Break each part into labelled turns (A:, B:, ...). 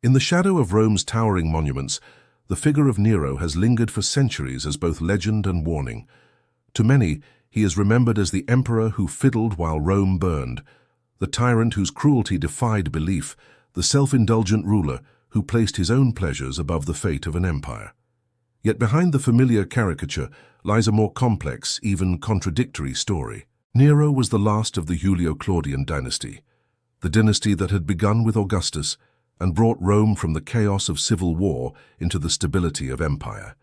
A: In the shadow of Rome's towering monuments, the figure of Nero has lingered for centuries as both legend and warning. To many, he is remembered as the emperor who fiddled while Rome burned, the tyrant whose cruelty defied belief, the self-indulgent ruler who placed his own pleasures above the fate of an empire. Yet behind the familiar caricature lies a more complex, even contradictory story. Nero was the last of the Julio-Claudian dynasty, the dynasty that had begun with Augustus and brought Rome from the chaos of civil war into the stability of empire.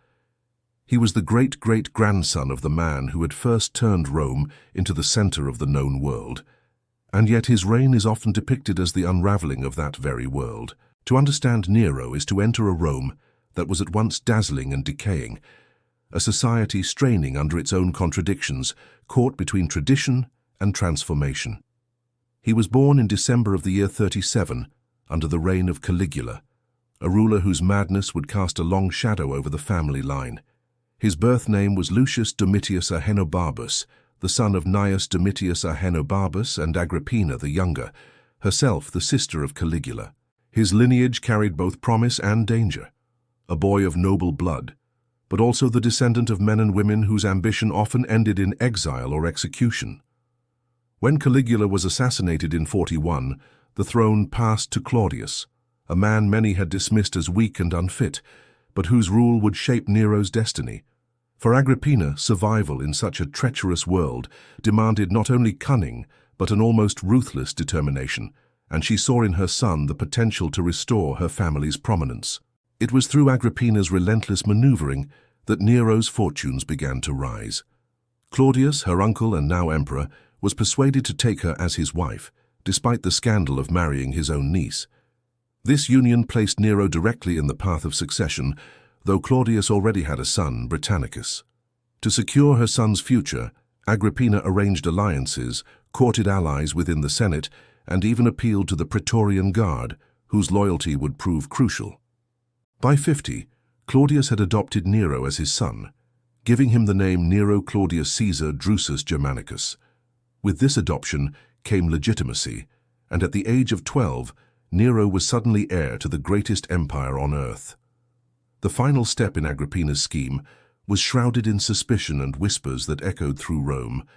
A: He was the great-great-grandson of the man who had first turned Rome into the center of the known world, and yet his reign is often depicted as the unraveling of that very world. To understand Nero is to enter a Rome that was at once dazzling and decaying, a society straining under its own contradictions, caught between tradition and transformation. He was born in December of the year 37, under the reign of Caligula, a ruler whose madness would cast a long shadow over the family line. His birth name was Lucius Domitius Ahenobarbus, the son of Gnaeus Domitius Ahenobarbus and Agrippina the younger, herself the sister of Caligula. His lineage carried both promise and danger, a boy of noble blood, but also the descendant of men and women whose ambition often ended in exile or execution. When Caligula was assassinated in 41, the throne passed to Claudius, a man many had dismissed as weak and unfit, but whose rule would shape Nero's destiny. For Agrippina, survival in such a treacherous world demanded not only cunning, but an almost ruthless determination, and she saw in her son the potential to restore her family's prominence. It was through Agrippina's relentless maneuvering that Nero's fortunes began to rise. Claudius, her uncle and now emperor, was persuaded to take her as his wife, despite the scandal of marrying his own niece. This union placed Nero directly in the path of succession, though Claudius already had a son, Britannicus. To secure her son's future, Agrippina arranged alliances, courted allies within the Senate, and even appealed to the Praetorian Guard, whose loyalty would prove crucial. By 50, Claudius had adopted Nero as his son, giving him the name Nero Claudius Caesar Drusus Germanicus. With this adoption came legitimacy, and at the age of 12, Nero was suddenly heir to the greatest empire on earth. The final step in Agrippina's scheme was shrouded in suspicion and whispers that echoed through Rome.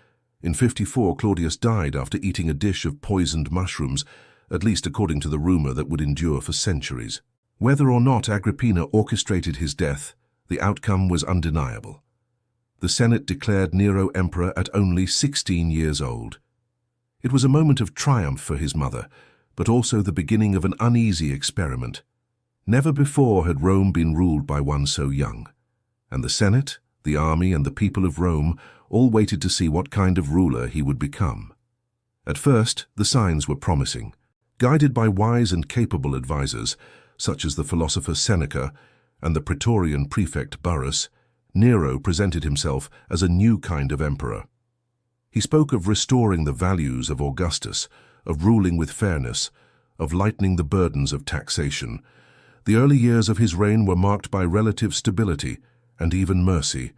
A: In 54, Claudius died after eating a dish of poisoned mushrooms, at least according to the rumor that would endure for centuries. Whether or not Agrippina orchestrated his death, the outcome was undeniable. The Senate declared Nero emperor at only 16 years old. It was a moment of triumph for his mother, but also the beginning of an uneasy experiment. Never before had Rome been ruled by one so young, and the Senate, the army, and the people of Rome all waited to see what kind of ruler he would become. At first, the signs were promising. Guided by wise and capable advisors, such as the philosopher Seneca and the Praetorian prefect Burrus, Nero presented himself as a new kind of emperor. He spoke of restoring the values of Augustus, of ruling with fairness, of lightening the burdens of taxation. The early years of his reign were marked by relative stability and even mercy.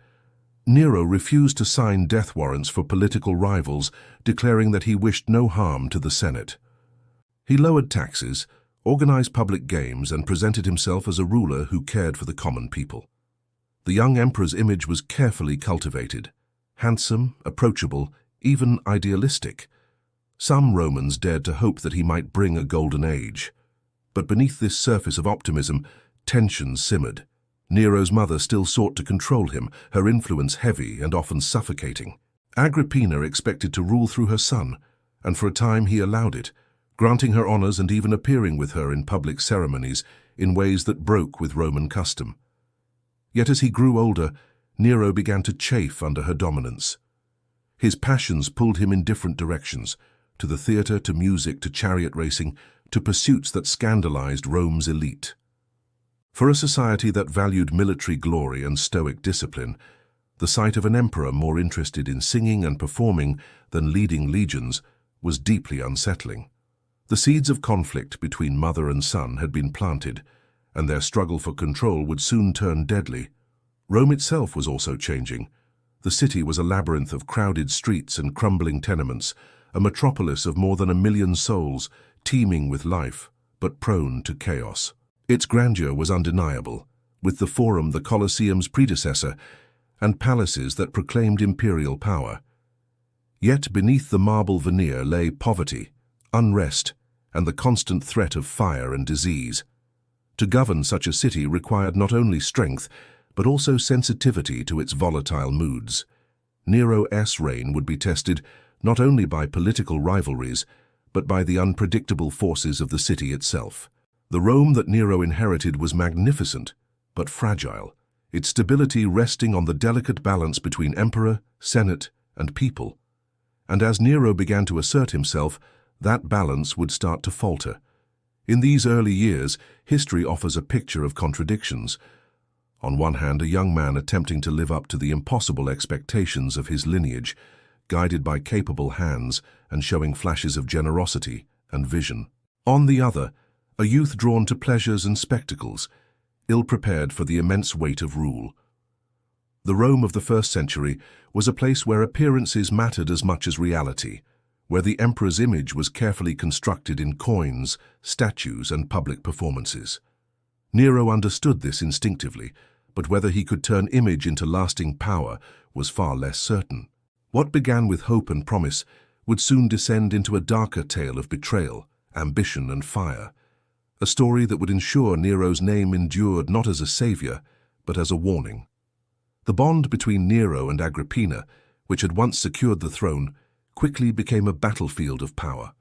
A: Nero refused to sign death warrants for political rivals, declaring that he wished no harm to the Senate. He lowered taxes, organized public games, and presented himself as a ruler who cared for the common people. The young emperor's image was carefully cultivated, handsome, approachable, even idealistic. Some Romans dared to hope that he might bring a golden age. But beneath this surface of optimism, tensions simmered. Nero's mother still sought to control him, her influence heavy and often suffocating. Agrippina expected to rule through her son, and for a time he allowed it, granting her honors and even appearing with her in public ceremonies in ways that broke with Roman custom. Yet as he grew older, Nero began to chafe under her dominance. His passions pulled him in different directions, to the theater, to music, to chariot racing, to pursuits that scandalized Rome's elite. For a society that valued military glory and stoic discipline, the sight of an emperor more interested in singing and performing than leading legions was deeply unsettling. The seeds of conflict between mother and son had been planted, and their struggle for control would soon turn deadly. Rome itself was also changing. The city was a labyrinth of crowded streets and crumbling tenements, a metropolis of more than 1 million souls, teeming with life, but prone to chaos. Its grandeur was undeniable, with the Forum the Colosseum's predecessor, and palaces that proclaimed imperial power. Yet beneath the marble veneer lay poverty, unrest, and the constant threat of fire and disease. To govern such a city required not only strength, but also sensitivity to its volatile moods. Nero's reign would be tested not only by political rivalries, but by the unpredictable forces of the city itself. The Rome that Nero inherited was magnificent, but fragile, its stability resting on the delicate balance between emperor, senate, and people. And as Nero began to assert himself, that balance would start to falter. In these early years, history offers a picture of contradictions. On one hand, a young man attempting to live up to the impossible expectations of his lineage, guided by capable hands and showing flashes of generosity and vision. On the other, a youth drawn to pleasures and spectacles, ill-prepared for the immense weight of rule. The Rome of the 1st century was a place where appearances mattered as much as reality, where the emperor's image was carefully constructed in coins, statues, and public performances. Nero understood this instinctively, but whether he could turn image into lasting power was far less certain. What began with hope and promise would soon descend into a darker tale of betrayal, ambition, and fire, a story that would ensure Nero's name endured not as a savior, but as a warning. The bond between Nero and Agrippina, which had once secured the throne, quickly became a battlefield of power.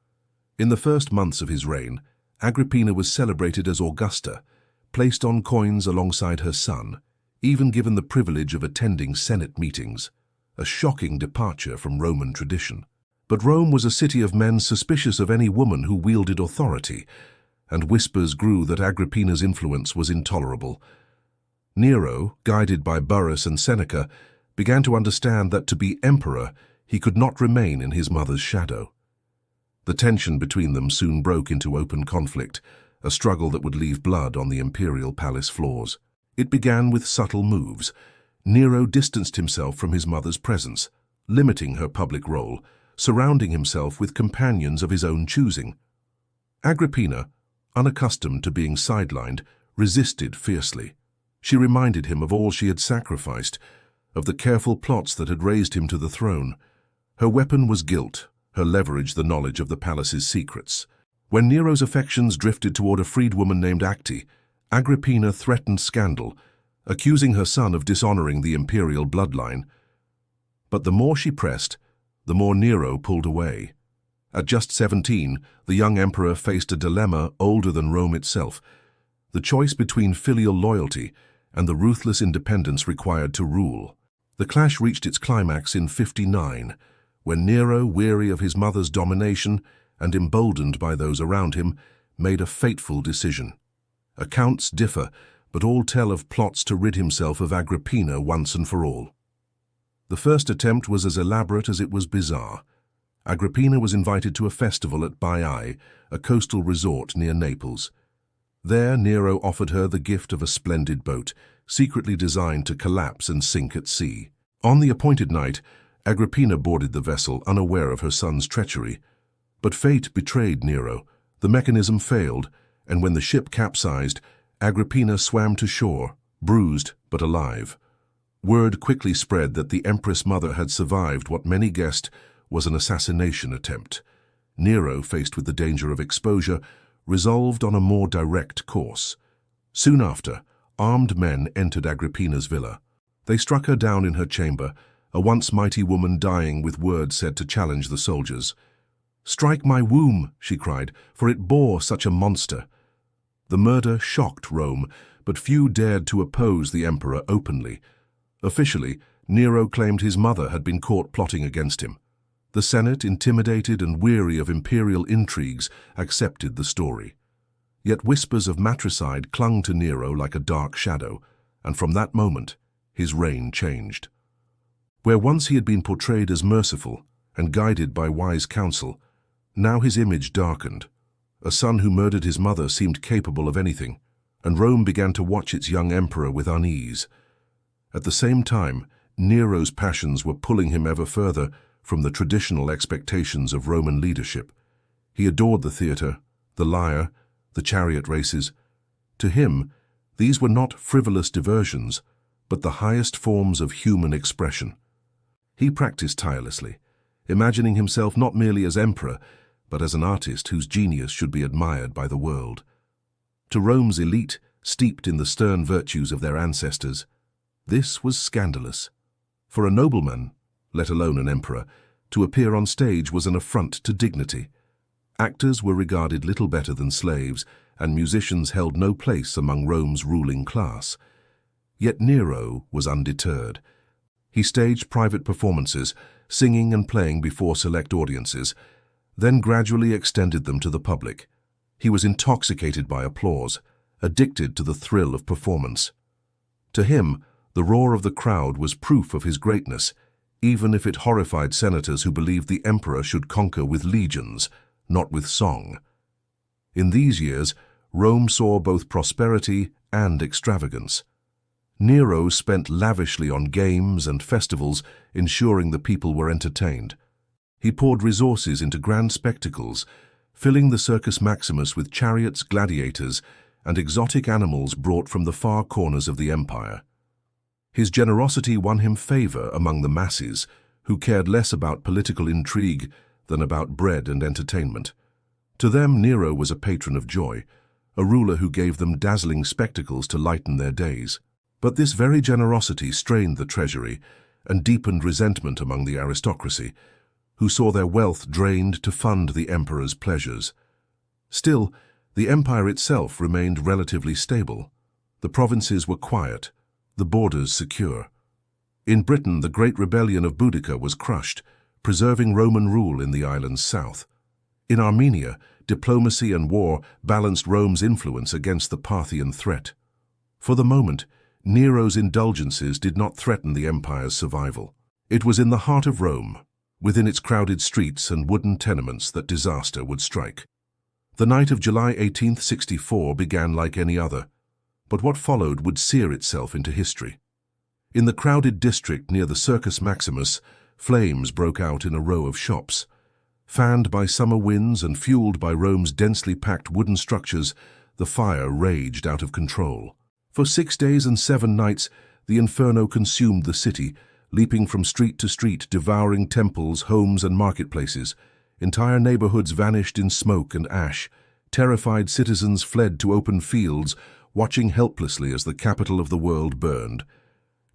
A: In the first months of his reign, Agrippina was celebrated as Augusta, placed on coins alongside her son, even given the privilege of attending Senate meetings, a shocking departure from Roman tradition. But Rome was a city of men suspicious of any woman who wielded authority, and whispers grew that Agrippina's influence was intolerable. Nero, guided by Burrus and Seneca, began to understand that to be emperor, he could not remain in his mother's shadow. The tension between them soon broke into open conflict, a struggle that would leave blood on the imperial palace floors. It began with subtle moves. Nero distanced himself from his mother's presence, limiting her public role, surrounding himself with companions of his own choosing. Agrippina, unaccustomed to being sidelined, resisted fiercely. She reminded him of all she had sacrificed, of the careful plots that had raised him to the throne. Her weapon was guilt, her leverage the knowledge of the palace's secrets. When Nero's affections drifted toward a freedwoman named Acte, Agrippina threatened scandal, accusing her son of dishonoring the imperial bloodline. But the more she pressed, the more Nero pulled away. At just 17, the young emperor faced a dilemma older than Rome itself, the choice between filial loyalty and the ruthless independence required to rule. The clash reached its climax in 59, when Nero, weary of his mother's domination and emboldened by those around him, made a fateful decision. Accounts differ, but all tell of plots to rid himself of Agrippina once and for all. The first attempt was as elaborate as it was bizarre. Agrippina was invited to a festival at Baiae, a coastal resort near Naples. There, Nero offered her the gift of a splendid boat, secretly designed to collapse and sink at sea. On the appointed night, Agrippina boarded the vessel, unaware of her son's treachery. But fate betrayed Nero. The mechanism failed, and when the ship capsized, Agrippina swam to shore, bruised but alive. Word quickly spread that the empress mother had survived what many guessed was an assassination attempt. Nero, faced with the danger of exposure, resolved on a more direct course. Soon after, armed men entered Agrippina's villa. They struck her down in her chamber, a once mighty woman dying with words said to challenge the soldiers. "Strike my womb," she cried, "for it bore such a monster." The murder shocked Rome, but few dared to oppose the emperor openly. Officially, Nero claimed his mother had been caught plotting against him. The Senate, intimidated and weary of imperial intrigues, accepted the story. Yet whispers of matricide clung to Nero like a dark shadow, and from that moment, his reign changed. Where once he had been portrayed as merciful and guided by wise counsel, now his image darkened. A son who murdered his mother seemed capable of anything, and Rome began to watch its young emperor with unease. At the same time, Nero's passions were pulling him ever further from the traditional expectations of Roman leadership. He adored the theater, the lyre, the chariot races, To him, these were not frivolous diversions, but the highest forms of human expression. He practiced tirelessly, imagining himself not merely as emperor, but as an artist whose genius should be admired by the world. To Rome's elite, steeped in the stern virtues of their ancestors, this was scandalous. For a nobleman, let alone an emperor, to appear on stage was an affront to dignity. Actors were regarded little better than slaves, and musicians held no place among Rome's ruling class. Yet Nero was undeterred. He staged private performances, singing and playing before select audiences, then gradually extended them to the public. He was intoxicated by applause, addicted to the thrill of performance. To him, the roar of the crowd was proof of his greatness, even if it horrified senators who believed the emperor should conquer with legions, not with song. In these years, Rome saw both prosperity and extravagance. Nero spent lavishly on games and festivals, ensuring the people were entertained. He poured resources into grand spectacles, filling the Circus Maximus with chariots, gladiators, and exotic animals brought from the far corners of the empire. His generosity won him favor among the masses, who cared less about political intrigue than about bread and entertainment. To them, Nero was a patron of joy, a ruler who gave them dazzling spectacles to lighten their days. But this very generosity strained the treasury and deepened resentment among the aristocracy, who saw their wealth drained to fund the emperor's pleasures. Still, the empire itself remained relatively stable. The provinces were quiet, the borders secure. In Britain, the Great Rebellion of Boudicca was crushed, preserving Roman rule in the island's south. In Armenia, diplomacy and war balanced Rome's influence against the Parthian threat. For the moment, Nero's indulgences did not threaten the empire's survival. It was in the heart of Rome, within its crowded streets and wooden tenements, that disaster would strike. The night of July 18, 64 began like any other, but what followed would sear itself into history. In the crowded district near the Circus Maximus, flames broke out in a row of shops. Fanned by summer winds and fueled by Rome's densely packed wooden structures, the fire raged out of control. For 6 days and 7 nights, the inferno consumed the city, leaping from street to street, devouring temples, homes, and marketplaces. Entire neighborhoods vanished in smoke and ash. Terrified citizens fled to open fields, watching helplessly as the capital of the world burned.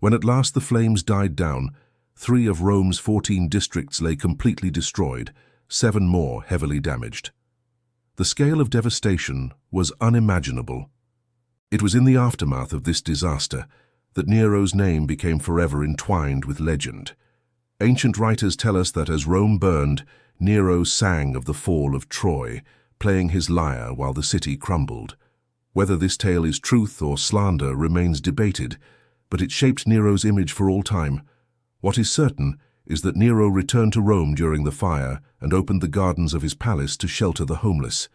A: When at last the flames died down, 3 of Rome's 14 districts lay completely destroyed, 7 more heavily damaged. The scale of devastation was unimaginable. It was in the aftermath of this disaster that Nero's name became forever entwined with legend. Ancient writers tell us that as Rome burned, Nero sang of the fall of Troy, playing his lyre while the city crumbled. Whether this tale is truth or slander remains debated, but it shaped Nero's image for all time. What is certain is that Nero returned to Rome during the fire and opened the gardens of his palace to shelter the homeless.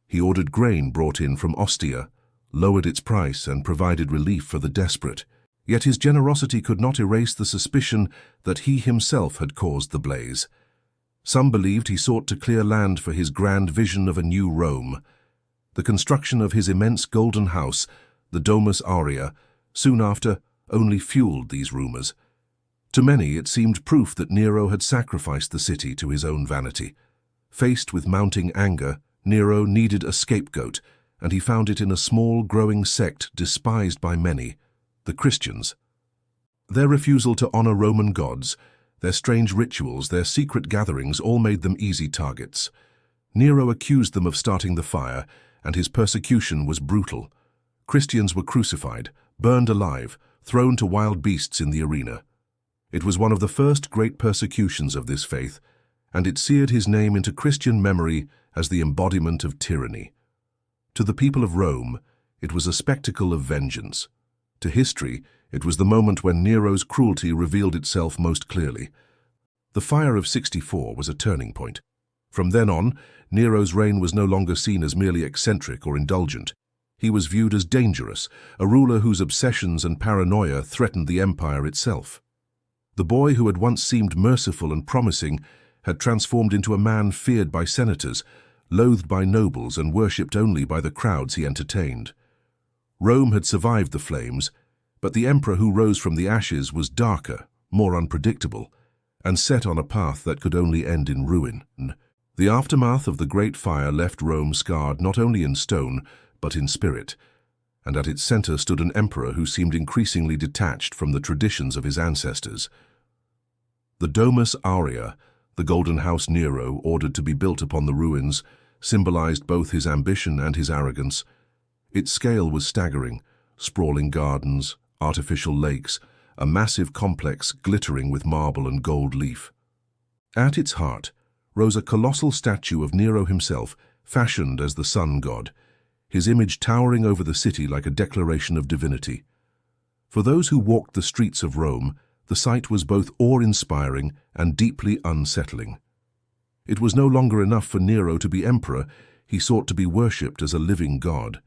A: He ordered grain brought in from Ostia, lowered its price, and provided relief for the desperate. Yet his generosity could not erase the suspicion that he himself had caused the blaze. Some believed he sought to clear land for his grand vision of a new Rome. The construction of his immense golden house, the Domus Aurea, soon after only fueled these rumors. To many, it seemed proof that Nero had sacrificed the city to his own vanity. Faced with mounting anger, Nero needed a scapegoat, and he found it in a small, growing sect despised by many, the Christians. Their refusal to honor Roman gods, their strange rituals, their secret gatherings all made them easy targets. Nero accused them of starting the fire, and his persecution was brutal. Christians were crucified, burned alive, thrown to wild beasts in the arena. It was one of the first great persecutions of this faith, and it seared his name into Christian memory as the embodiment of tyranny. To the people of Rome, it was a spectacle of vengeance. To history, it was the moment when Nero's cruelty revealed itself most clearly. The fire of 64 was a turning point. From then on, Nero's reign was no longer seen as merely eccentric or indulgent. He was viewed as dangerous, a ruler whose obsessions and paranoia threatened the empire itself. The boy who had once seemed merciful and promising had transformed into a man feared by senators, loathed by nobles, and worshipped only by the crowds he entertained. Rome had survived the flames, but the emperor who rose from the ashes was darker, more unpredictable, and set on a path that could only end in ruin. The aftermath of the Great Fire left Rome scarred not only in stone, but in spirit, and at its center stood an emperor who seemed increasingly detached from the traditions of his ancestors. The Domus Aurea, the golden house Nero ordered to be built upon the ruins, symbolized both his ambition and his arrogance. Its scale was staggering: sprawling gardens, artificial lakes, a massive complex glittering with marble and gold leaf. At its heart rose a colossal statue of Nero himself, fashioned as the sun god, his image towering over the city like a declaration of divinity. For those who walked the streets of Rome, the sight was both awe-inspiring and deeply unsettling. It was no longer enough for Nero to be emperor; he sought to be worshipped as a living god.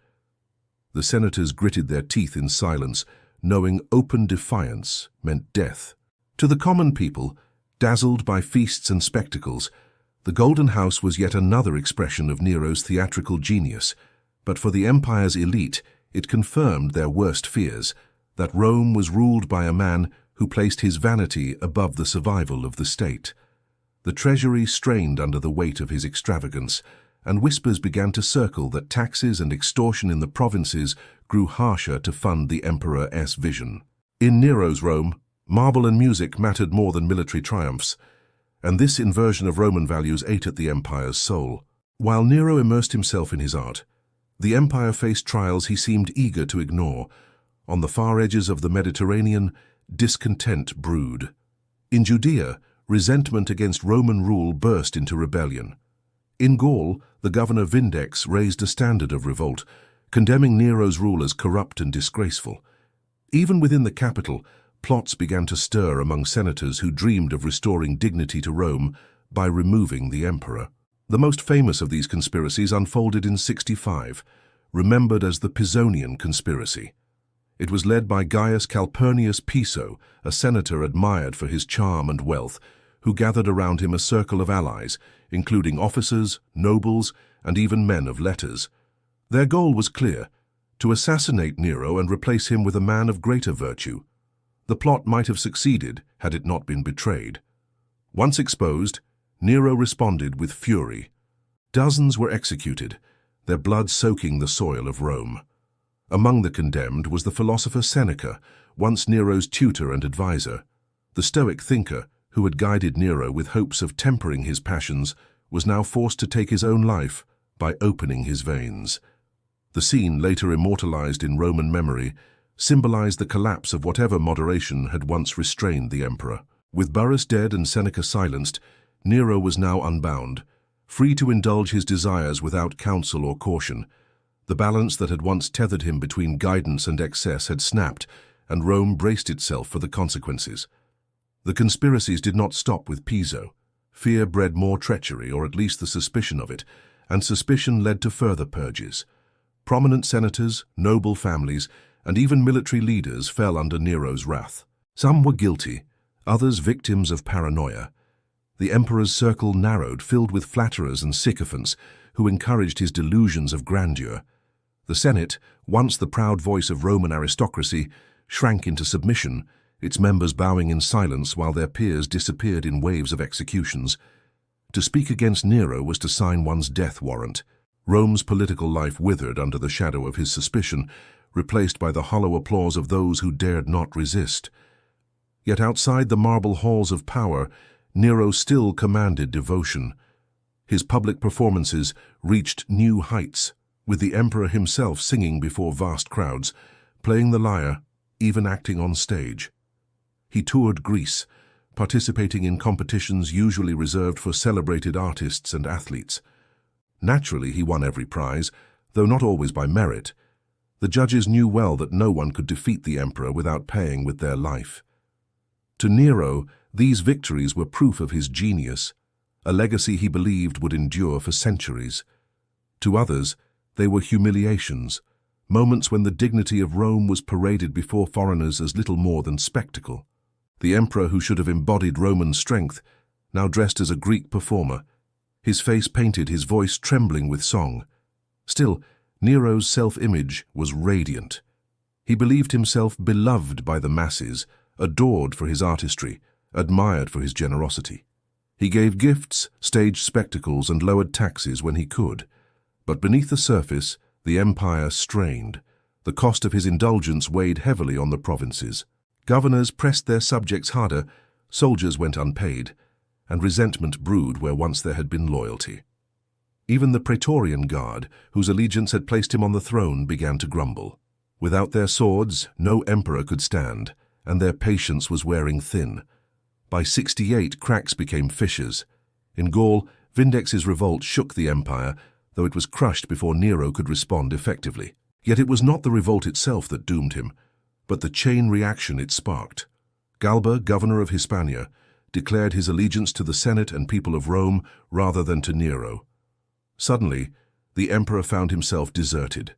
A: The senators gritted their teeth in silence, knowing open defiance meant death. To the common people, dazzled by feasts and spectacles, the Golden House was yet another expression of Nero's theatrical genius. But for the empire's elite, it confirmed their worst fears, that Rome was ruled by a man who placed his vanity above the survival of the state. The treasury strained under the weight of his extravagance, and whispers began to circle that taxes and extortion in the provinces grew harsher to fund the emperor's vision. In Nero's Rome, marble and music mattered more than military triumphs, and this inversion of Roman values ate at the empire's soul. While Nero immersed himself in his art, the empire faced trials he seemed eager to ignore. On the far edges of the Mediterranean, discontent brewed. In Judea, resentment against Roman rule burst into rebellion. In Gaul, the governor Vindex raised a standard of revolt, condemning Nero's rule as corrupt and disgraceful. Even within the capital, plots began to stir among senators who dreamed of restoring dignity to Rome by removing the emperor. The most famous of these conspiracies unfolded in 65, remembered as the Pisonian conspiracy. It was led by Gaius Calpurnius Piso, a senator admired for his charm and wealth, who gathered around him a circle of allies, including officers, nobles, and even men of letters. Their goal was clear: to assassinate Nero and replace him with a man of greater virtue. The plot might have succeeded had it not been betrayed. Once exposed, Nero responded with fury. Dozens were executed, their blood soaking the soil of Rome. Among the condemned was the philosopher Seneca, once Nero's tutor and advisor. The Stoic thinker, who had guided Nero with hopes of tempering his passions, was now forced to take his own life by opening his veins. The scene, later immortalized in Roman memory, symbolized the collapse of whatever moderation had once restrained the emperor. With Burrus dead and Seneca silenced, Nero was now unbound, free to indulge his desires without counsel or caution. The balance that had once tethered him between guidance and excess had snapped, and Rome braced itself for the consequences. The conspiracies did not stop with Piso. Fear bred more treachery, or at least the suspicion of it, and suspicion led to further purges. Prominent senators, noble families, and even military leaders fell under Nero's wrath. Some were guilty, others victims of paranoia. The emperor's circle narrowed, filled with flatterers and sycophants who encouraged his delusions of grandeur. The Senate, once the proud voice of Roman aristocracy, shrank into submission, its members bowing in silence while their peers disappeared in waves of executions. To speak against Nero was to sign one's death warrant. Rome's political life withered under the shadow of his suspicion, replaced by the hollow applause of those who dared not resist. Yet outside the marble halls of power, Nero still commanded devotion. His public performances reached new heights, with the emperor himself singing before vast crowds, playing the lyre, even acting on stage. He toured Greece, participating in competitions usually reserved for celebrated artists and athletes. Naturally, he won every prize, though not always by merit. The judges knew well that no one could defeat the emperor without paying with their life. To Nero, these victories were proof of his genius, a legacy he believed would endure for centuries. To others, they were humiliations, moments when the dignity of Rome was paraded before foreigners as little more than spectacle. The emperor, who should have embodied Roman strength, now dressed as a Greek performer, his face painted, his voice trembling with song. Still, Nero's self-image was radiant. He believed himself beloved by the masses, adored for his artistry, admired for his generosity. He gave gifts, staged spectacles, and lowered taxes when he could. But beneath the surface, the empire strained. The cost of his indulgence weighed heavily on the provinces. Governors pressed their subjects harder, soldiers went unpaid, and resentment brewed where once there had been loyalty. Even the Praetorian Guard, whose allegiance had placed him on the throne, began to grumble. Without their swords, no emperor could stand, and their patience was wearing thin. By 68, cracks became fissures. In Gaul, Vindex's revolt shook the empire, though it was crushed before Nero could respond effectively. Yet it was not the revolt itself that doomed him, but the chain reaction it sparked. Galba, governor of Hispania, declared his allegiance to the Senate and people of Rome rather than to Nero. Suddenly, the emperor found himself deserted.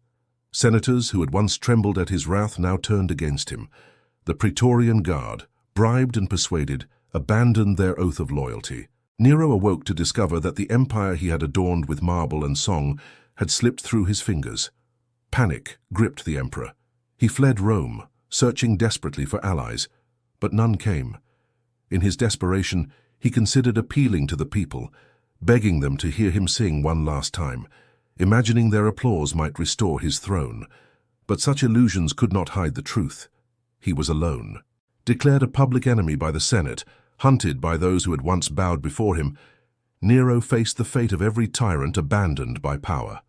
A: Senators who had once trembled at his wrath now turned against him. The Praetorian Guard, bribed and persuaded, abandoned their oath of loyalty. Nero awoke to discover that the empire he had adorned with marble and song had slipped through his fingers. Panic gripped the emperor. He fled Rome, searching desperately for allies, but none came. In his desperation, he considered appealing to the people, begging them to hear him sing one last time, imagining their applause might restore his throne. But such illusions could not hide the truth. He was alone. Declared a public enemy by the Senate, hunted by those who had once bowed before him, Nero faced the fate of every tyrant abandoned by power.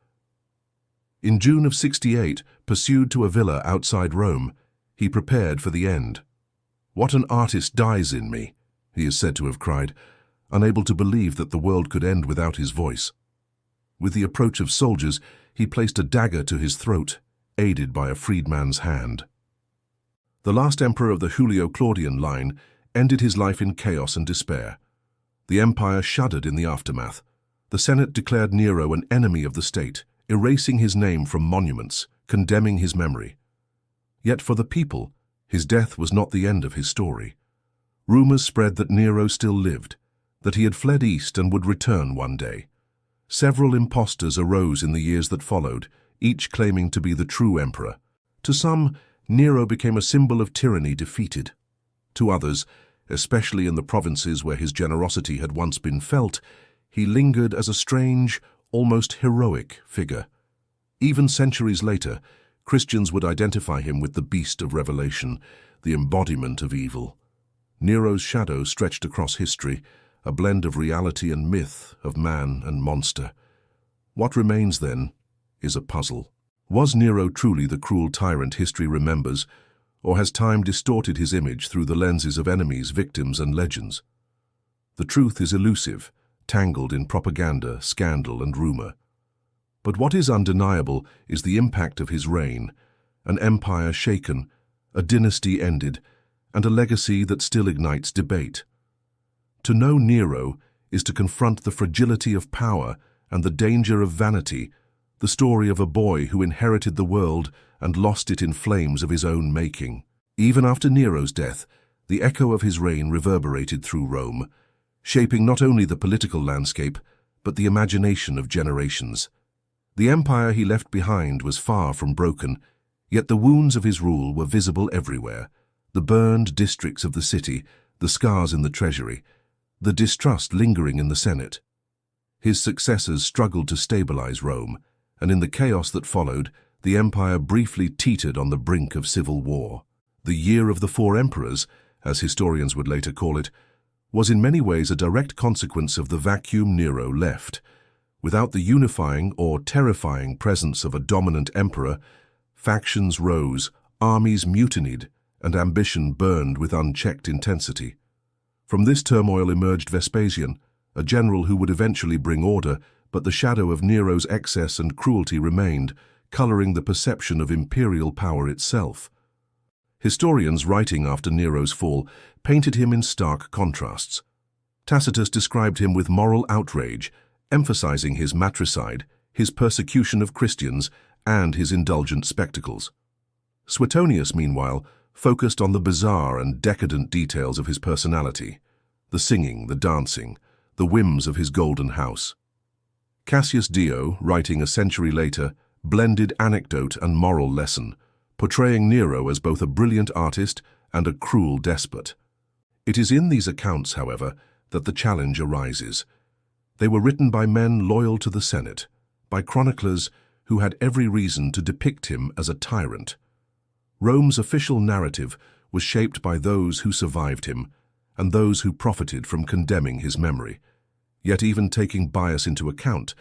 A: In June of 68, pursued to a villa outside Rome, he prepared for the end. "What an artist dies in me," he is said to have cried, unable to believe that the world could end without his voice. With the approach of soldiers, he placed a dagger to his throat, aided by a freedman's hand. The last emperor of the Julio-Claudian line ended his life in chaos and despair. The empire shuddered in the aftermath. The Senate declared Nero an enemy of the state, erasing his name from monuments, condemning his memory. Yet for the people, his death was not the end of his story. Rumors spread that Nero still lived, that he had fled east and would return one day. Several impostors arose in the years that followed, each claiming to be the true emperor. To some, Nero became a symbol of tyranny defeated. To others, especially in the provinces where his generosity had once been felt, he lingered as a strange, almost heroic figure. Even centuries later, Christians would identify him with the beast of Revelation, the embodiment of evil. Nero's shadow stretched across history, a blend of reality and myth, of man and monster. What remains, then, is a puzzle. Was Nero truly the cruel tyrant history remembers, or has time distorted his image through the lenses of enemies, victims, and legends? The truth is elusive, tangled in propaganda, scandal, and rumor. But what is undeniable is the impact of his reign, an empire shaken, a dynasty ended, and a legacy that still ignites debate. To know Nero is to confront the fragility of power and the danger of vanity, the story of a boy who inherited the world and lost it in flames of his own making. Even after Nero's death, the echo of his reign reverberated through Rome, shaping not only the political landscape, but the imagination of generations. The empire he left behind was far from broken, yet the wounds of his rule were visible everywhere. The burned districts of the city, the scars in the treasury, the distrust lingering in the Senate. His successors struggled to stabilize Rome, and in the chaos that followed, the empire briefly teetered on the brink of civil war. The Year of the Four Emperors, as historians would later call it, was in many ways a direct consequence of the vacuum Nero left. Without the unifying or terrifying presence of a dominant emperor, factions rose, armies mutinied, and ambition burned with unchecked intensity. From this turmoil emerged Vespasian, a general who would eventually bring order, but the shadow of Nero's excess and cruelty remained, coloring the perception of imperial power itself. Historians writing after Nero's fall painted him in stark contrasts. Tacitus described him with moral outrage, emphasizing his matricide, his persecution of Christians, and his indulgent spectacles. Suetonius, meanwhile, focused on the bizarre and decadent details of his personality, the singing, the dancing, the whims of his golden house. Cassius Dio, writing a century later, blended anecdote and moral lesson, portraying Nero as both a brilliant artist and a cruel despot. It is in these accounts, however, that the challenge arises. They were written by men loyal to the Senate, by chroniclers who had every reason to depict him as a tyrant. Rome's official narrative was shaped by those who survived him and those who profited from condemning his memory. Yet even taking bias into account,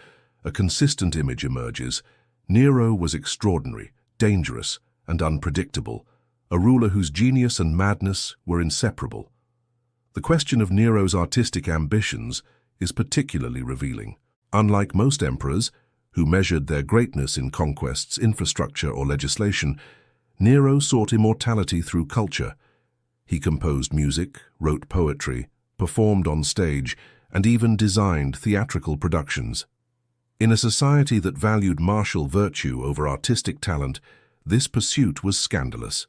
A: a consistent image emerges. Nero was extraordinary, dangerous, and unpredictable, a ruler whose genius and madness were inseparable. The question of Nero's artistic ambitions is particularly revealing. Unlike most emperors, who measured their greatness in conquests, infrastructure, or legislation, Nero sought immortality through culture. He composed music, wrote poetry, performed on stage, and even designed theatrical productions. In a society that valued martial virtue over artistic talent, this pursuit was scandalous.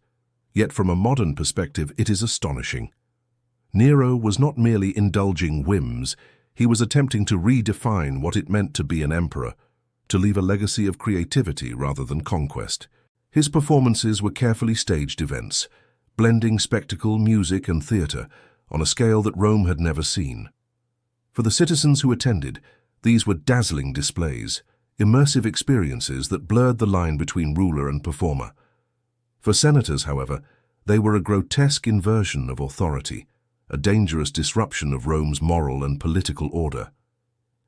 A: Yet from a modern perspective, it is astonishing. Nero was not merely indulging whims, he was attempting to redefine what it meant to be an emperor, to leave a legacy of creativity rather than conquest. His performances were carefully staged events, blending spectacle, music, and theater on a scale that Rome had never seen. For the citizens who attended, these were dazzling displays, immersive experiences that blurred the line between ruler and performer. For senators, however, they were a grotesque inversion of authority, a dangerous disruption of Rome's moral and political order.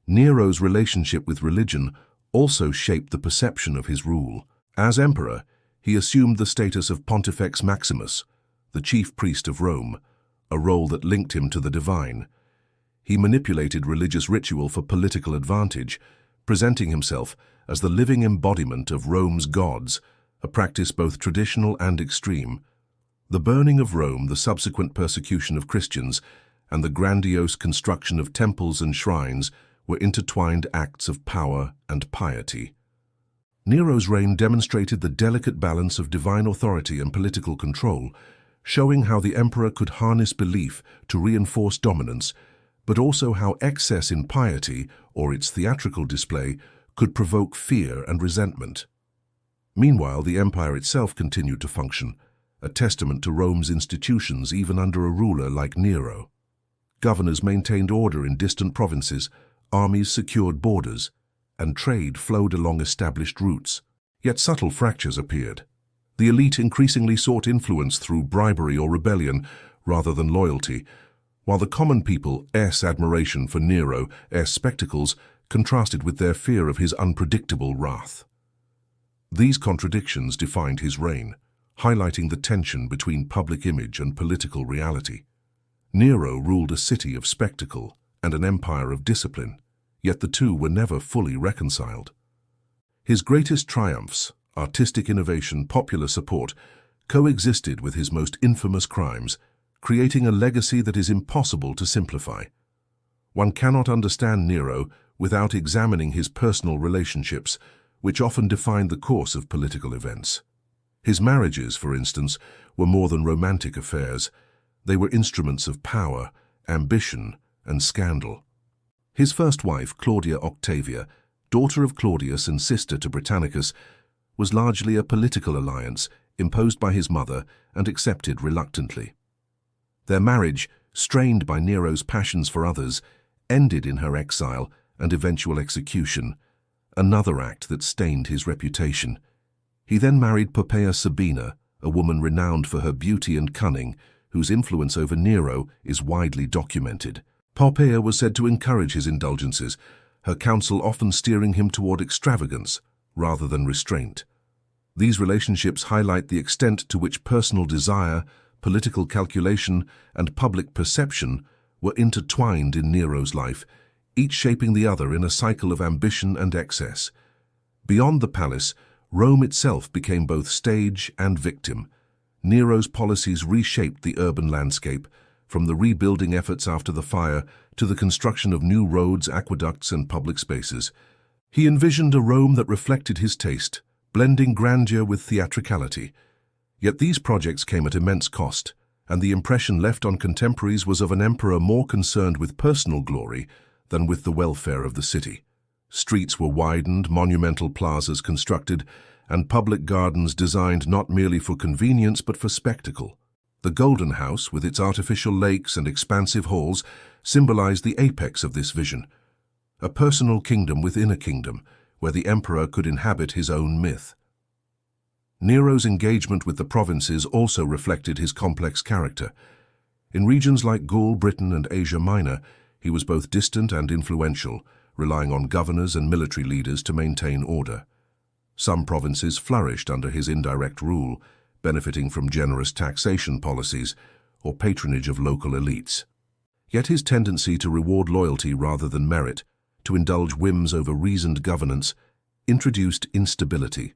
A: Nero's relationship with religion also shaped the perception of his rule. As emperor, he assumed the status of Pontifex Maximus, the chief priest of Rome, a role that linked him to the divine. He manipulated religious ritual for political advantage, presenting himself as the living embodiment of Rome's gods, a practice both traditional and extreme. The burning of Rome, the subsequent persecution of Christians, and the grandiose construction of temples and shrines were intertwined acts of power and piety. Nero's reign demonstrated the delicate balance of divine authority and political control, showing how the emperor could harness belief to reinforce dominance, but also how excess in piety, or its theatrical display, could provoke fear and resentment. Meanwhile, the empire itself continued to function, a testament to Rome's institutions even under a ruler like Nero. Governors maintained order in distant provinces, armies secured borders, and trade flowed along established routes. Yet subtle fractures appeared. The elite increasingly sought influence through bribery or rebellion rather than loyalty, while the common people's admiration for Nero's spectacles contrasted with their fear of his unpredictable wrath. These contradictions defined his reign, highlighting the tension between public image and political reality. Nero ruled a city of spectacle and an empire of discipline, yet the two were never fully reconciled. His greatest triumphs, artistic innovation, popular support, coexisted with his most infamous crimes, creating a legacy that is impossible to simplify. One cannot understand Nero without examining his personal relationships, which often defined the course of political events. His marriages, for instance, were more than romantic affairs. They were instruments of power, ambition, and scandal. His first wife, Claudia Octavia, daughter of Claudius and sister to Britannicus, was largely a political alliance imposed by his mother and accepted reluctantly. Their marriage, strained by Nero's passions for others, ended in her exile and eventual execution, another act that stained his reputation. He then married Poppaea Sabina, a woman renowned for her beauty and cunning, whose influence over Nero is widely documented. Poppaea was said to encourage his indulgences, her counsel often steering him toward extravagance rather than restraint. These relationships highlight the extent to which personal desire, political calculation, and public perception were intertwined in Nero's life, each shaping the other in a cycle of ambition and excess. Beyond the palace, Rome itself became both stage and victim. Nero's policies reshaped the urban landscape, from the rebuilding efforts after the fire to the construction of new roads, aqueducts, and public spaces. He envisioned a Rome that reflected his taste, blending grandeur with theatricality. Yet these projects came at immense cost, and the impression left on contemporaries was of an emperor more concerned with personal glory than with the welfare of the city. Streets were widened, monumental plazas constructed, and public gardens designed not merely for convenience but for spectacle. The Golden House, with its artificial lakes and expansive halls, symbolized the apex of this vision, a personal kingdom within a kingdom, where the emperor could inhabit his own myth. Nero's engagement with the provinces also reflected his complex character. In regions like Gaul, Britain, and Asia Minor, he was both distant and influential, relying on governors and military leaders to maintain order. Some provinces flourished under his indirect rule, benefiting from generous taxation policies or patronage of local elites. Yet his tendency to reward loyalty rather than merit, to indulge whims over reasoned governance, introduced instability.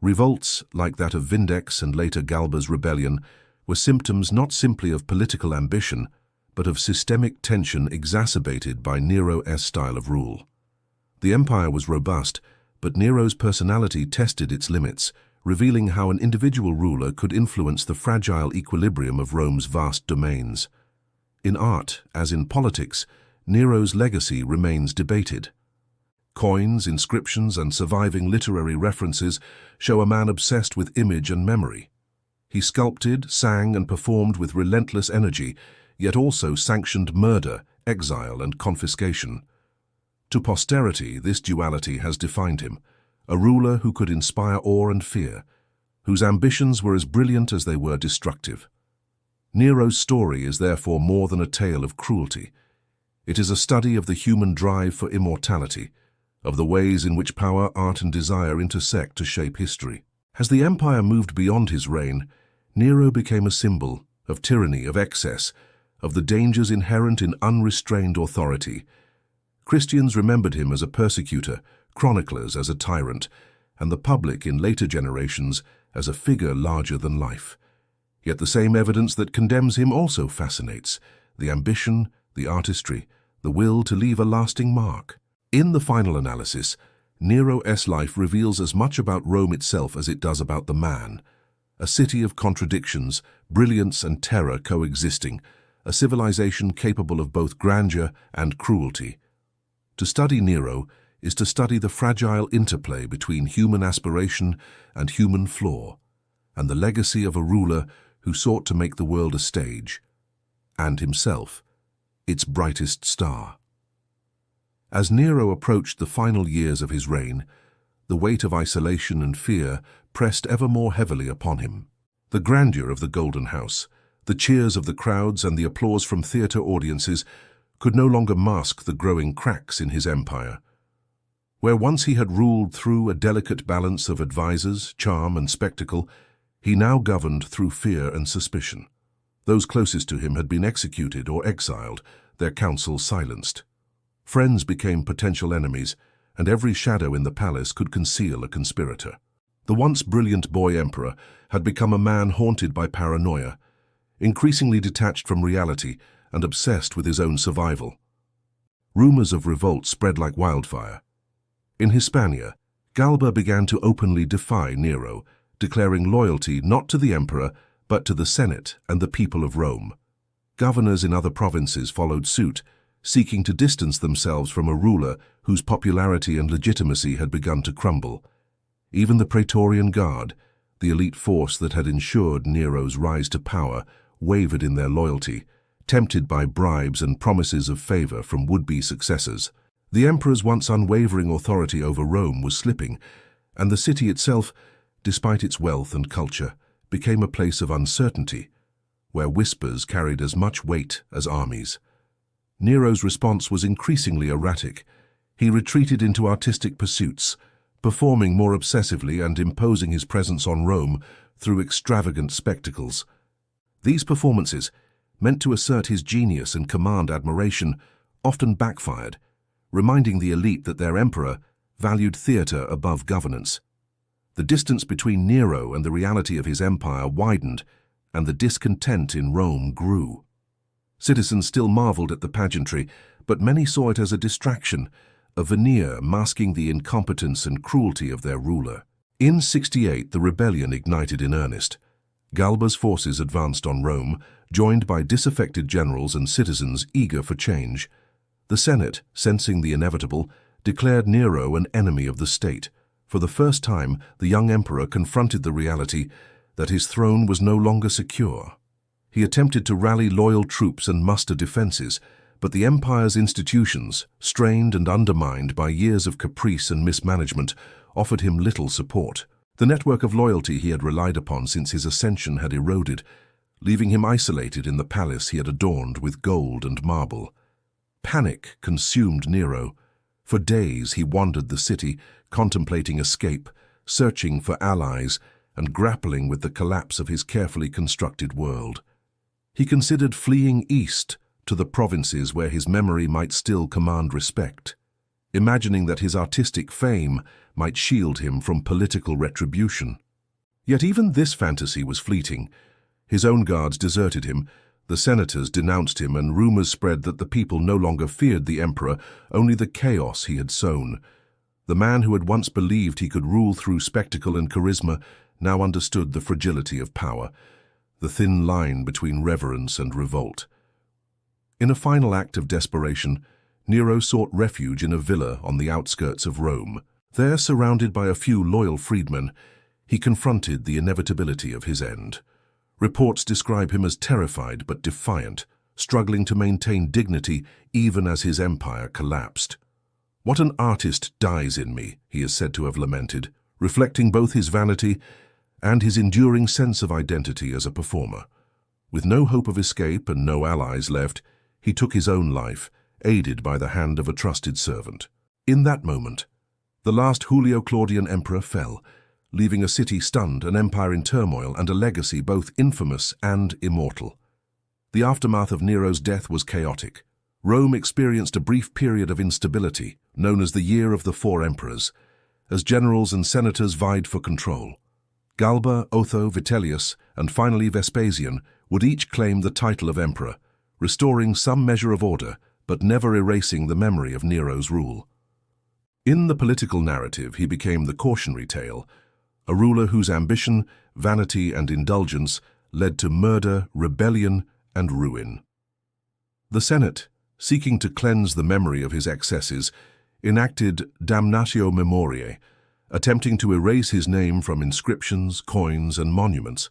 A: Revolts, like that of Vindex and later Galba's rebellion, were symptoms not simply of political ambition, but of systemic tension exacerbated by Nero's style of rule. The empire was robust, but Nero's personality tested its limits, revealing how an individual ruler could influence the fragile equilibrium of Rome's vast domains. In art, as in politics, Nero's legacy remains debated. Coins, inscriptions, and surviving literary references show a man obsessed with image and memory. He sculpted, sang, and performed with relentless energy, yet also sanctioned murder, exile, and confiscation. To posterity, this duality has defined him, a ruler who could inspire awe and fear, whose ambitions were as brilliant as they were destructive. Nero's story is therefore more than a tale of cruelty. It is a study of the human drive for immortality, of the ways in which power, art, and desire intersect to shape history. As the empire moved beyond his reign, Nero became a symbol of tyranny, of excess, of the dangers inherent in unrestrained authority. Christians remembered him as a persecutor, chroniclers as a tyrant, and the public in later generations as a figure larger than life. Yet the same evidence that condemns him also fascinates: the ambition, the artistry, the will to leave a lasting mark. In the final analysis, Nero's life reveals as much about Rome itself as it does about the man. A city of contradictions, brilliance and terror coexisting, a civilization capable of both grandeur and cruelty. To study Nero is to study the fragile interplay between human aspiration and human flaw, and the legacy of a ruler who sought to make the world a stage, and himself its brightest star. As Nero approached the final years of his reign, the weight of isolation and fear pressed ever more heavily upon him. The grandeur of the Golden House, the cheers of the crowds, and the applause from theatre audiences could no longer mask the growing cracks in his empire. Where once he had ruled through a delicate balance of advisors, charm, and spectacle, he now governed through fear and suspicion. Those closest to him had been executed or exiled, their counsel silenced. Friends became potential enemies, and every shadow in the palace could conceal a conspirator. The once brilliant boy emperor had become a man haunted by paranoia, increasingly detached from reality and obsessed with his own survival. Rumors of revolt spread like wildfire. In Hispania, Galba began to openly defy Nero, declaring loyalty not to the emperor but to the Senate and the people of Rome. Governors in other provinces followed suit, seeking to distance themselves from a ruler whose popularity and legitimacy had begun to crumble. Even the Praetorian Guard, the elite force that had ensured Nero's rise to power, wavered in their loyalty, tempted by bribes and promises of favor from would-be successors. The emperor's once unwavering authority over Rome was slipping, and the city itself, despite its wealth and culture, became a place of uncertainty, where whispers carried as much weight as armies. Nero's response was increasingly erratic. He retreated into artistic pursuits, performing more obsessively and imposing his presence on Rome through extravagant spectacles. These performances, meant to assert his genius and command admiration, often backfired, reminding the elite that their emperor valued theater above governance. The distance between Nero and the reality of his empire widened, and the discontent in Rome grew. Citizens still marveled at the pageantry, but many saw it as a distraction, a veneer masking the incompetence and cruelty of their ruler. In 68, the rebellion ignited in earnest. Galba's forces advanced on Rome, joined by disaffected generals and citizens eager for change. The Senate, sensing the inevitable, declared Nero an enemy of the state. For the first time, the young emperor confronted the reality that his throne was no longer secure. He attempted to rally loyal troops and muster defenses, but the empire's institutions, strained and undermined by years of caprice and mismanagement, offered him little support. The network of loyalty he had relied upon since his ascension had eroded, leaving him isolated in the palace he had adorned with gold and marble. Panic consumed Nero. For days he wandered the city, contemplating escape, searching for allies, and grappling with the collapse of his carefully constructed world. He considered fleeing east to the provinces where his memory might still command respect, imagining that his artistic fame might shield him from political retribution. Yet even this fantasy was fleeting. His own guards deserted him, the senators denounced him, and rumors spread that the people no longer feared the emperor, only the chaos he had sown. The man who had once believed he could rule through spectacle and charisma now understood the fragility of power, the thin line between reverence and revolt. In a final act of desperation, Nero sought refuge in a villa on the outskirts of Rome. There, surrounded by a few loyal freedmen, he confronted the inevitability of his end. Reports describe him as terrified but defiant, struggling to maintain dignity even as his empire collapsed. "What an artist dies in me," he is said to have lamented, reflecting both his vanity and his enduring sense of identity as a performer. With no hope of escape and no allies left, he took his own life, aided by the hand of a trusted servant. In that moment, the last Julio-Claudian emperor fell, leaving a city stunned, an empire in turmoil, and a legacy both infamous and immortal. The aftermath of Nero's death was chaotic. Rome experienced a brief period of instability, known as the Year of the Four Emperors, as generals and senators vied for control. Galba, Otho, Vitellius, and finally Vespasian would each claim the title of emperor, restoring some measure of order, but never erasing the memory of Nero's rule. In the political narrative, he became the cautionary tale, a ruler whose ambition, vanity, and indulgence led to murder, rebellion, and ruin. The Senate, seeking to cleanse the memory of his excesses, enacted damnatio memoriae, attempting to erase his name from inscriptions, coins, and monuments.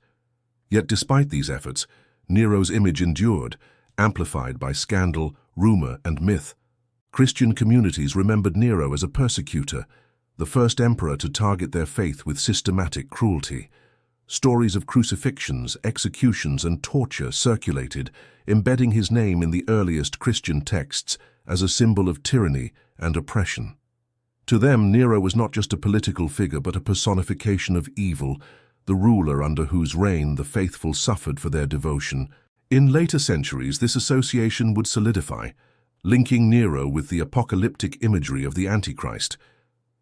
A: Yet despite these efforts, Nero's image endured, amplified by scandal, rumor, and myth. Christian communities remembered Nero as a persecutor, the first emperor to target their faith with systematic cruelty. Stories of crucifixions, executions, and torture circulated, embedding his name in the earliest Christian texts as a symbol of tyranny and oppression. To them, Nero was not just a political figure but a personification of evil, the ruler under whose reign the faithful suffered for their devotion. In later centuries, this association would solidify, linking Nero with the apocalyptic imagery of the Antichrist.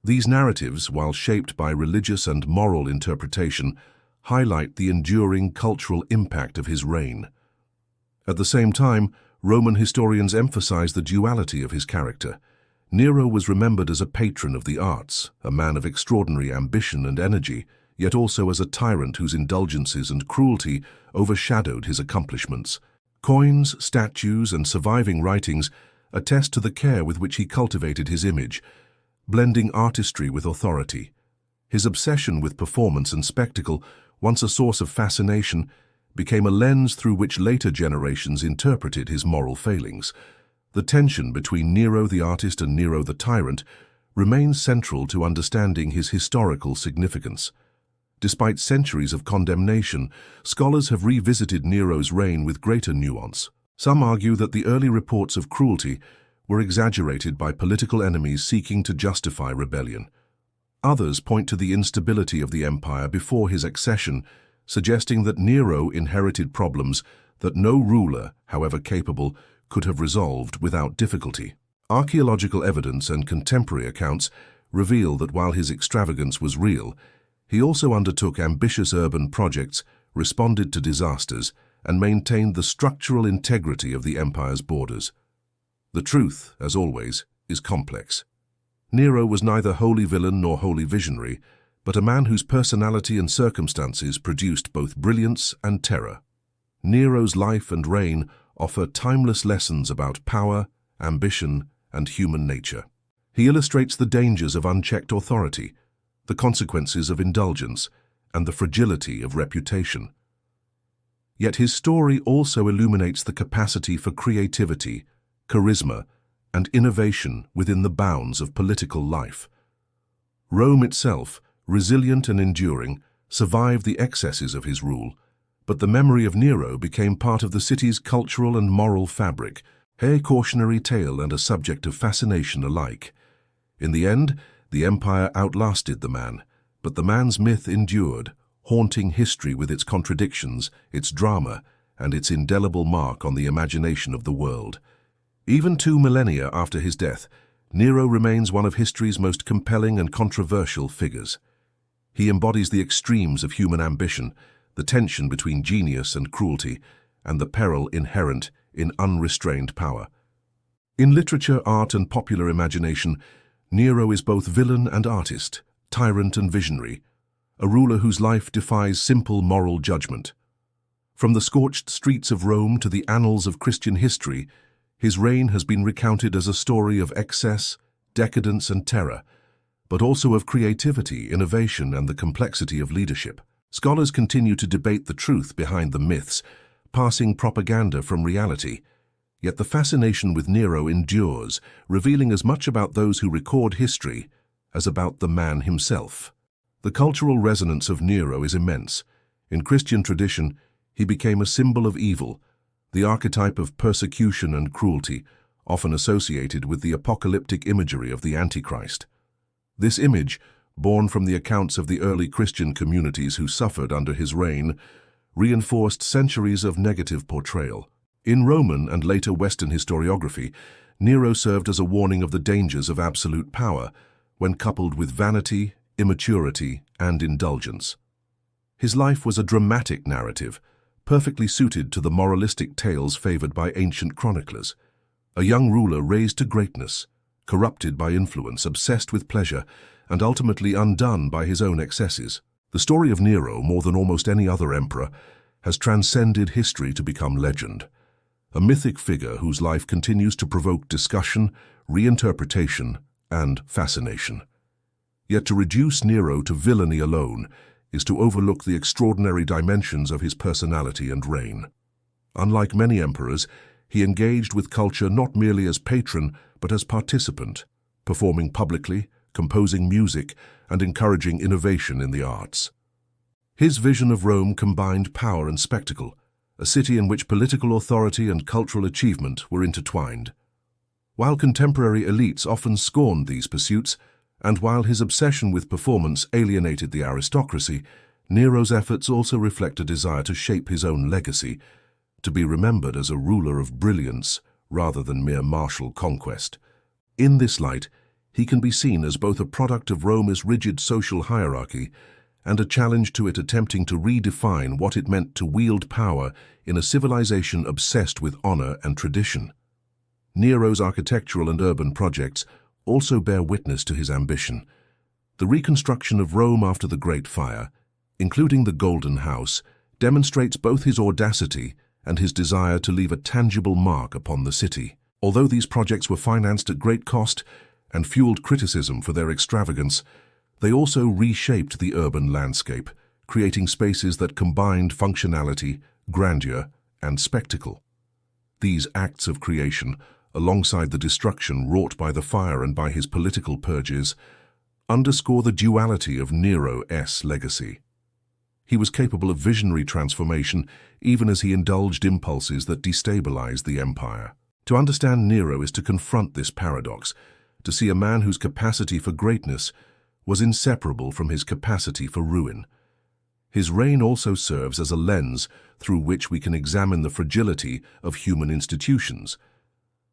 A: These narratives, while shaped by religious and moral interpretation, highlight the enduring cultural impact of his reign. At the same time, Roman historians emphasize the duality of his character. Nero was remembered as a patron of the arts, a man of extraordinary ambition and energy, yet also as a tyrant whose indulgences and cruelty overshadowed his accomplishments. Coins, statues, and surviving writings attest to the care with which he cultivated his image, blending artistry with authority. His obsession with performance and spectacle, once a source of fascination, became a lens through which later generations interpreted his moral failings. The tension between Nero the artist and Nero the tyrant remains central to understanding his historical significance. Despite centuries of condemnation, scholars have revisited Nero's reign with greater nuance. Some argue that the early reports of cruelty were exaggerated by political enemies seeking to justify rebellion. Others point to the instability of the empire before his accession, suggesting that Nero inherited problems that no ruler, however capable, could have resolved without difficulty. Archaeological evidence and contemporary accounts reveal that while his extravagance was real, he also undertook ambitious urban projects, responded to disasters, and maintained the structural integrity of the empire's borders. The truth, as always, is complex. Nero was neither wholly villain nor wholly visionary, but a man whose personality and circumstances produced both brilliance and terror. Nero's life and reign offer timeless lessons about power, ambition, and human nature. He illustrates the dangers of unchecked authority, the consequences of indulgence, and the fragility of reputation. Yet his story also illuminates the capacity for creativity, charisma, and innovation within the bounds of political life. Rome itself, resilient and enduring, survived the excesses of his rule, but the memory of Nero became part of the city's cultural and moral fabric, a cautionary tale and a subject of fascination alike. In the end, the empire outlasted the man, but the man's myth endured, haunting history with its contradictions, its drama, and its indelible mark on the imagination of the world. Even 2 millennia after his death, Nero remains one of history's most compelling and controversial figures. He embodies the extremes of human ambition, the tension between genius and cruelty, and the peril inherent in unrestrained power. In literature, art, and popular imagination, Nero is both villain and artist, tyrant and visionary, a ruler whose life defies simple moral judgment. From the scorched streets of Rome to the annals of Christian history, his reign has been recounted as a story of excess, decadence, and terror, but also of creativity, innovation, and the complexity of leadership. Scholars continue to debate the truth behind the myths, passing propaganda from reality. Yet the fascination with Nero endures, revealing as much about those who record history as about the man himself. The cultural resonance of Nero is immense. In Christian tradition, he became a symbol of evil, the archetype of persecution and cruelty, often associated with the apocalyptic imagery of the Antichrist. This image, born from the accounts of the early Christian communities who suffered under his reign, reinforced centuries of negative portrayal. In Roman and later Western historiography, Nero served as a warning of the dangers of absolute power when coupled with vanity, immaturity, and indulgence. His life was a dramatic narrative, perfectly suited to the moralistic tales favored by ancient chroniclers. A young ruler raised to greatness, corrupted by influence, obsessed with pleasure, and ultimately undone by his own excesses. The story of Nero, more than almost any other emperor, has transcended history to become legend. A mythic figure whose life continues to provoke discussion, reinterpretation, and fascination. Yet to reduce Nero to villainy alone is to overlook the extraordinary dimensions of his personality and reign. Unlike many emperors, he engaged with culture not merely as patron but as participant, performing publicly, composing music, and encouraging innovation in the arts. His vision of Rome combined power and spectacle, a city in which political authority and cultural achievement were intertwined. While contemporary elites often scorned these pursuits, and while his obsession with performance alienated the aristocracy, Nero's efforts also reflect a desire to shape his own legacy, to be remembered as a ruler of brilliance rather than mere martial conquest. In this light, he can be seen as both a product of Rome's rigid social hierarchy and a challenge to it attempting to redefine what it meant to wield power in a civilization obsessed with honor and tradition. Nero's architectural and urban projects also bear witness to his ambition. The reconstruction of Rome after the Great Fire, including the Golden House, demonstrates both his audacity and his desire to leave a tangible mark upon the city. Although these projects were financed at great cost and fueled criticism for their extravagance, they also reshaped the urban landscape, creating spaces that combined functionality, grandeur, and spectacle. These acts of creation, alongside the destruction wrought by the fire and by his political purges, underscore the duality of Nero's legacy. He was capable of visionary transformation even as he indulged impulses that destabilized the empire. To understand Nero is to confront this paradox, to see a man whose capacity for greatness was inseparable from his capacity for ruin. His reign also serves as a lens through which we can examine the fragility of human institutions.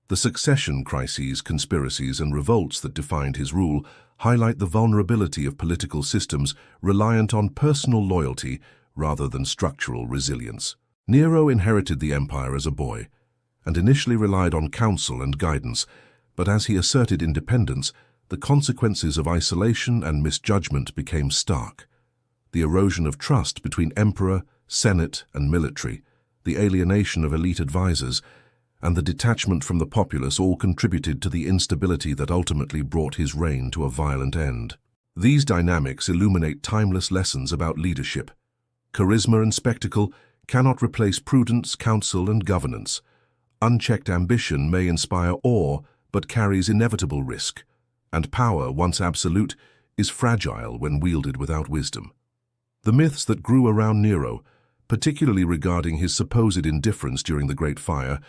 A: The succession crises, conspiracies, and revolts that defined his rule highlight the vulnerability of political systems reliant on personal loyalty rather than structural resilience. Nero inherited the empire as a boy and initially relied on counsel and guidance, but as he asserted independence, the consequences of isolation and misjudgment became stark. The erosion of trust between emperor, senate, and military, the alienation of elite advisors, and the detachment from the populace all contributed to the instability that ultimately brought his reign to a violent end. These dynamics illuminate timeless lessons about leadership. Charisma and spectacle cannot replace prudence, counsel, and governance. Unchecked ambition may inspire awe, but carries inevitable risk. And power, once absolute, is fragile when wielded without wisdom. The myths that grew around Nero, particularly regarding his supposed indifference during the Great Fire,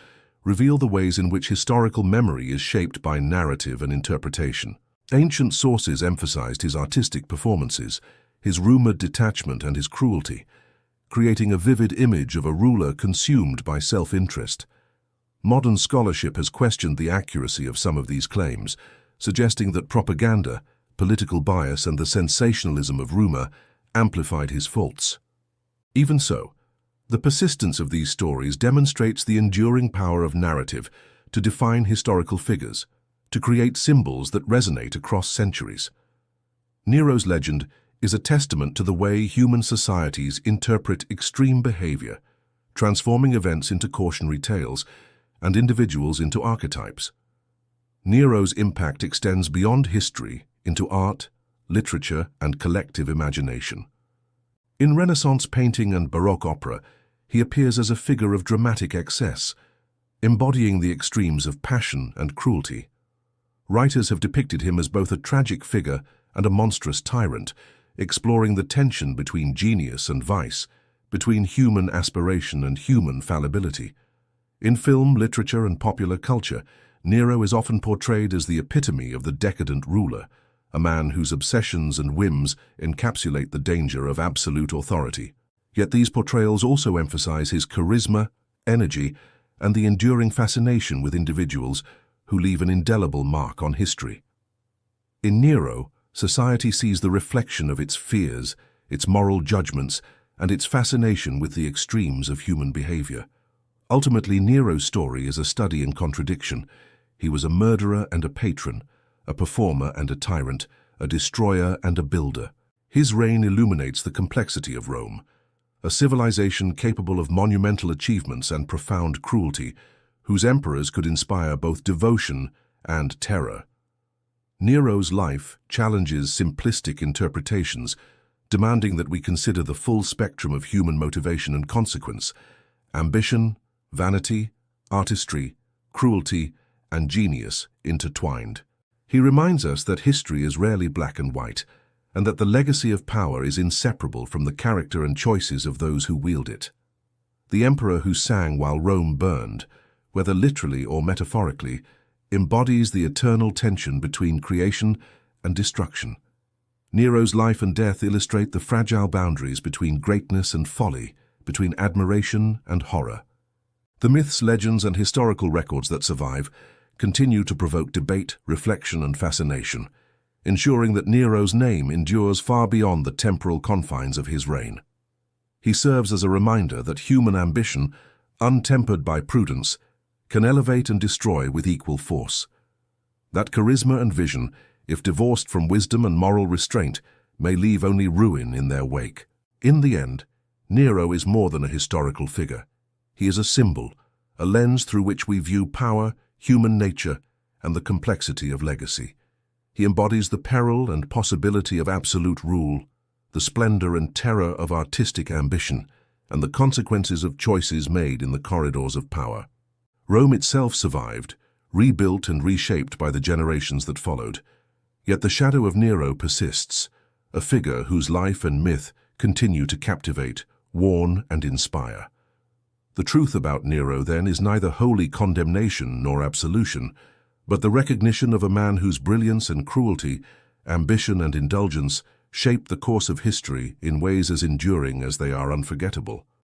A: reveal the ways in which historical memory is shaped by narrative and interpretation. Ancient sources emphasized his artistic performances, his rumored detachment, and his cruelty, creating a vivid image of a ruler consumed by self-interest. Modern scholarship has questioned the accuracy of some of these claims, suggesting that propaganda, political bias, and the sensationalism of rumor amplified his faults. Even so, the persistence of these stories demonstrates the enduring power of narrative to define historical figures, to create symbols that resonate across centuries. Nero's legend is a testament to the way human societies interpret extreme behavior, transforming events into cautionary tales and individuals into archetypes. Nero's impact extends beyond history into art, literature, and collective imagination. In Renaissance painting and Baroque opera, he appears as a figure of dramatic excess, embodying the extremes of passion and cruelty. Writers have depicted him as both a tragic figure and a monstrous tyrant, exploring the tension between genius and vice, between human aspiration and human fallibility. In film, literature, and popular culture, Nero is often portrayed as the epitome of the decadent ruler, a man whose obsessions and whims encapsulate the danger of absolute authority. Yet these portrayals also emphasize his charisma, energy, and the enduring fascination with individuals who leave an indelible mark on history. In Nero, society sees the reflection of its fears, its moral judgments, and its fascination with the extremes of human behavior. Ultimately, Nero's story is a study in contradiction. He was a murderer and a patron, a performer and a tyrant, a destroyer and a builder. His reign illuminates the complexity of Rome, a civilization capable of monumental achievements and profound cruelty, whose emperors could inspire both devotion and terror. Nero's life challenges simplistic interpretations, demanding that we consider the full spectrum of human motivation and consequence: ambition, vanity, artistry, cruelty, and genius intertwined. He reminds us that history is rarely black and white, and that the legacy of power is inseparable from the character and choices of those who wield it. The emperor who sang while Rome burned, whether literally or metaphorically, embodies the eternal tension between creation and destruction. Nero's life and death illustrate the fragile boundaries between greatness and folly, between admiration and horror. The myths, legends, and historical records that survive continue to provoke debate, reflection, and fascination, ensuring that Nero's name endures far beyond the temporal confines of his reign. He serves as a reminder that human ambition, untempered by prudence, can elevate and destroy with equal force. That charisma and vision, if divorced from wisdom and moral restraint, may leave only ruin in their wake. In the end, Nero is more than a historical figure. He is a symbol, a lens through which we view power, human nature, and the complexity of legacy. He embodies the peril and possibility of absolute rule, the splendor and terror of artistic ambition, and the consequences of choices made in the corridors of power. Rome itself survived, rebuilt and reshaped by the generations that followed. Yet the shadow of Nero persists, a figure whose life and myth continue to captivate, warn, and inspire. The truth about Nero, then, is neither holy condemnation nor absolution, but the recognition of a man whose brilliance and cruelty, ambition and indulgence shape the course of history in ways as enduring as they are unforgettable.